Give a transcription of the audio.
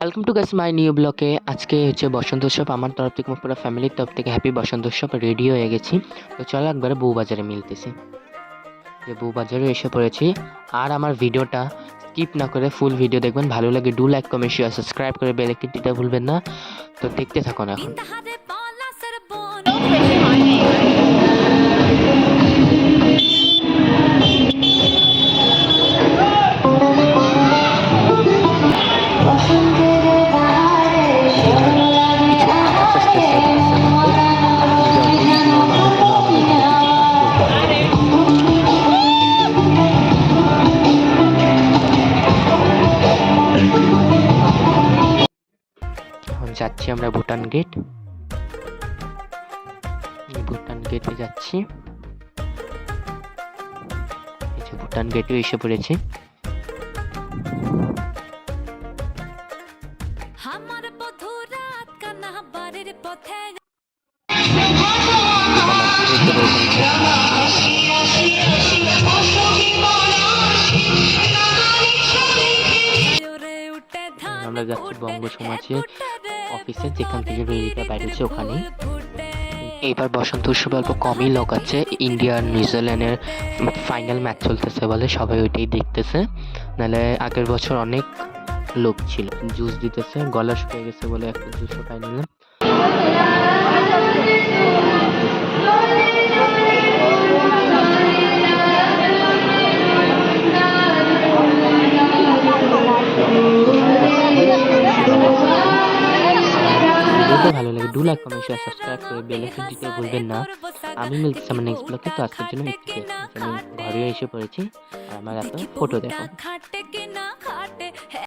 Welcome to guys my new ব্লগে। আজকে হচ্ছে বসন্ত উৎসব। আমার তরফ থেকে পুরো ফ্যামিলির তরফ থেকে হ্যাপি বসন্ত উৎসব। রেডি হয়ে গেছি, তো চলো একবারে বউবাজারে মিলতেছি। যে বউবাজারে এসে পড়েছি। আর আমার ভিডিওটা স্কিপ না করে ফুল ভিডিও দেখবেন। ভালো লাগে do like comment share subscribe করে বেল আইকন টিপতে ভুলবেন না। তো দেখতে থাকুন এখন। কিছু আওয়াজ আসতেছে বাসের মধ্যে। যদি ইগনোর মারার জন্য আমাদের এখানে কিছু কাজ চলতেছে। এখন যাচ্ছি আমরা ভুটান গেট। ভুটান গেটে যাচ্ছি। এই যে ভুটান গেটে এসে পড়েছি। আমরা যাচ্ছি বঙ্গ সমাজের অফিসে, যেখান থেকে রেলিটা বাইরেছে ওখানে। এইবার বসন্ত উৎসবে অল্প কমই লোক আছে। ইন্ডিয়া আর নিউজিল্যান্ডের ফাইনাল ম্যাচ চলতেছে বলে সবাই ওইটাই দেখতেছে। নাহলে আগের বছর অনেক লোক ছিল। জুস দিতেছে, গলা শুকিয়ে গেছে বলে একটা জুসও খাই নিলাম। ভিডিওটা ভালো লাগে do like comment share subscribe করে বেল আইকন দিতে ভুলবেন না। আমি মিলতেছি আমার নেক্সট ব্লগে। তো আজকের জন্য একটু আমি ঘরে এসে পড়েছি। আর আমার একটা ফটো দেখো।